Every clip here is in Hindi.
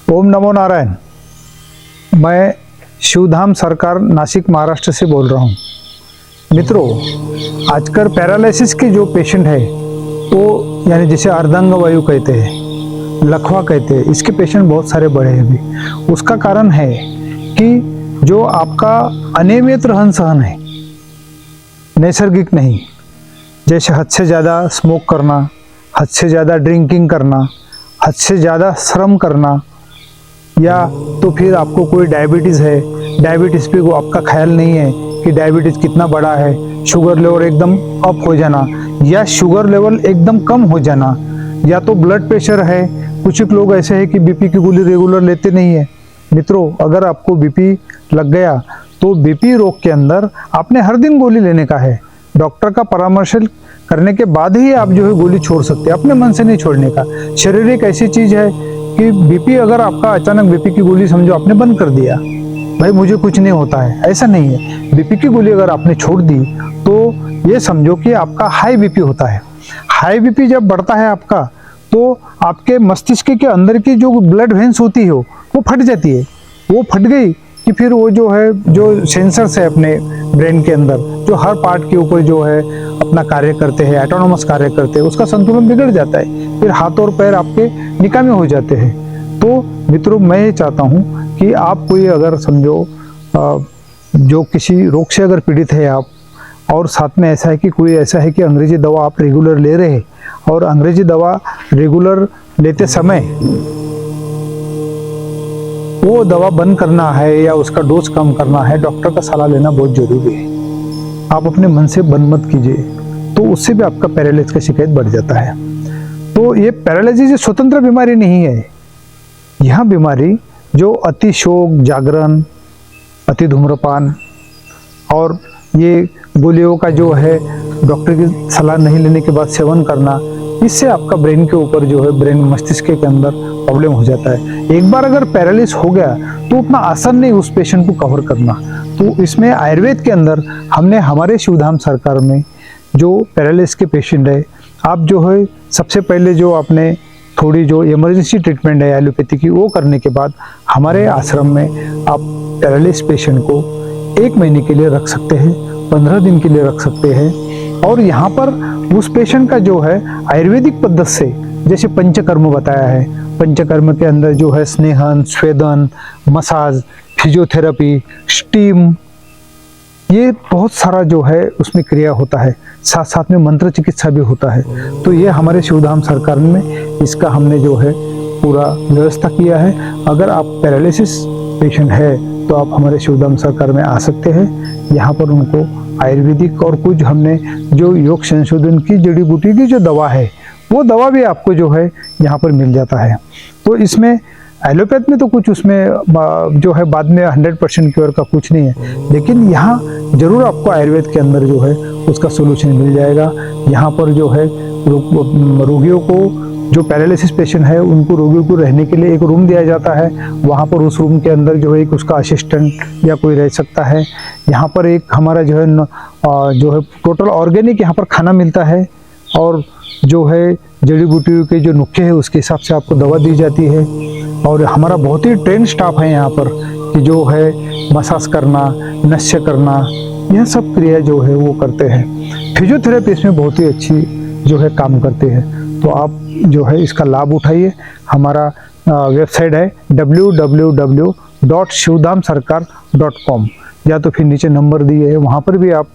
ओम नमो नारायण। मैं शिवधाम सरकार नासिक महाराष्ट्र से बोल रहा हूँ। मित्रों, आजकल पैरालिसिस के जो पेशेंट है वो यानी जिसे अर्धांग वायु कहते हैं, लकवा कहते हैं, इसके पेशेंट बहुत सारे बढ़े हैं अभी। उसका कारण है कि जो आपका अनियमित रहन सहन है, नैसर्गिक नहीं, जैसे हद से ज़्यादा स्मोक करना, हद से ज़्यादा ड्रिंकिंग करना, हद से ज़्यादा श्रम करना, या तो फिर आपको कोई डायबिटीज़ है, डायबिटीज़ पे वो आपका ख्याल नहीं है कि डायबिटीज़ कितना बड़ा है, शुगर लेवल एकदम अप हो जाना या शुगर लेवल एकदम कम हो जाना, या तो ब्लड प्रेशर है। कुछ लोग ऐसे हैं कि बीपी की गोली रेगुलर लेते नहीं है। मित्रों, अगर आपको बीपी लग गया तो बीपी रोग के अंदर आपने हर दिन गोली लेने का है। डॉक्टर का परामर्श करने के बाद ही आप जो है गोली छोड़ सकते हैं, अपने मन से नहीं छोड़ने का। शरीर एक ऐसी चीज़ है कि बीपी अगर आपका अचानक बीपी की गोली समझो आपने बंद कर दिया, भाई मुझे कुछ नहीं होता है, ऐसा नहीं है। बीपी की गोली अगर आपने छोड़ दी तो ये समझो कि आपका हाई बीपी होता है। हाई बीपी जब बढ़ता है आपका, तो आपके मस्तिष्क के अंदर की जो ब्लड वेन्स होती है वो फट जाती है। वो फट गई कि फिर वो जो है, जो सेंसर्स है अपने ब्रेन के अंदर, जो हर पार्ट के ऊपर जो है अपना कार्य करते हैं, ऑटोनोमस कार्य करते हैं, उसका संतुलन बिगड़ जाता है। फिर हाथ और पैर आपके निकामी हो जाते हैं। तो मित्रों, मैं ये चाहता हूँ कि आप कोई अगर समझो जो किसी रोग से अगर पीड़ित है आप, और साथ में ऐसा है कि कोई ऐसा है कि अंग्रेजी दवा आप रेगुलर ले रहे हैं, और अंग्रेजी दवा रेगुलर लेते समय वो दवा बंद करना है या उसका डोज कम करना है, डॉक्टर का सलाह लेना बहुत जरूरी है। आप अपने मन से बंद मत कीजिए, तो उससे भी आपका पैरालिसिस का शिकायत बढ़ जाता है। तो ये पैरालिसिस स्वतंत्र बीमारी नहीं है। यह बीमारी जो अति शोक, जागरण, अति धूम्रपान और ये गोलियों का जो है डॉक्टर की सलाह नहीं लेने के बाद सेवन करना, इससे आपका ब्रेन के ऊपर जो है, ब्रेन मस्तिष्क के अंदर प्रॉब्लम हो जाता है। एक बार अगर पैरालिसिस हो गया तो उतना आसान नहीं उस पेशेंट को कवर करना। तो इसमें आयुर्वेद के अंदर हमने हमारे शिवधाम सरकार में जो पैरालिसिस के पेशेंट है, आप जो है सबसे पहले जो आपने थोड़ी जो इमरजेंसी ट्रीटमेंट है एलोपैथी की, वो करने के बाद हमारे आश्रम में आप पैरालिसिस पेशेंट को 1 महीने के लिए रख सकते हैं, 15 दिन के लिए रख सकते हैं। और यहाँ पर उस पेशेंट का जो है आयुर्वेदिक पद्धति से, जैसे पंचकर्म बताया है, पंचकर्म के अंदर जो है स्नेहन, स्वेदन, मसाज, फिजियोथेरेपी, स्टीम, ये बहुत सारा जो है उसमें क्रिया होता है। साथ साथ में मंत्र चिकित्सा भी होता है। तो ये हमारे शिवधाम सरकार में इसका हमने जो है पूरा व्यवस्था किया है। अगर आप पैरालिसिस पेशेंट है तो आप हमारे शिवधाम सरकार में आ सकते हैं। यहाँ पर उनको आयुर्वेदिक और कुछ हमने जो योग संशोधन की जड़ी बूटी की जो दवा है, वो दवा भी आपको जो है यहाँ पर मिल जाता है। तो इसमें एलोपैथ में तो कुछ उसमें जो है बाद में 100% क्योर का कुछ नहीं है, लेकिन यहाँ जरूर आपको आयुर्वेद के अंदर जो है उसका सोल्यूशन मिल जाएगा। यहाँ पर जो है रोगियों को, जो पैरालिसिस पेशेंट है उनको, रोगियों को रहने के लिए एक रूम दिया जाता है। वहाँ पर उस रूम के अंदर जो है एक उसका असिस्टेंट या कोई रह सकता है। यहाँ पर एक हमारा जो है टोटल ऑर्गेनिक यहाँ पर खाना मिलता है, और जो है जड़ी बूटियों के जो नुस्खे हैं उसके हिसाब से आपको दवा दी जाती है। और हमारा बहुत ही ट्रेन स्टाफ है यहाँ पर कि जो है मसाज करना, नस्य करना, यह सब क्रिया जो है वो करते हैं। फिजियोथेरेपी इसमें बहुत ही अच्छी जो है काम करते हैं। तो आप जो है इसका लाभ उठाइए। हमारा वेबसाइट है www.shivdhamsarkar.com, या तो फिर नीचे नंबर दिए है, वहाँ पर भी आप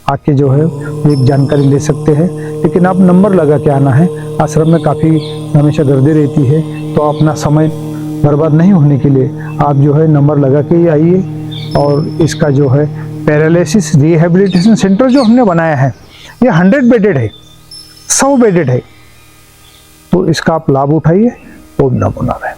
आके जो है एक जानकारी ले सकते हैं। लेकिन आप नंबर लगा के आना है। आश्रम में काफ़ी हमेशा गर्दी रहती है, तो अपना समय बर्बाद नहीं होने के लिए आप जो है नंबर लगा के ही आइए। और इसका जो है पैरालिसिस रिहेबिलिटेशन सेंटर जो हमने बनाया है, ये 100 बेडेड है, 100 बेडेड है। तो इसका आप लाभ उठाइए। ओम नमो नारायण।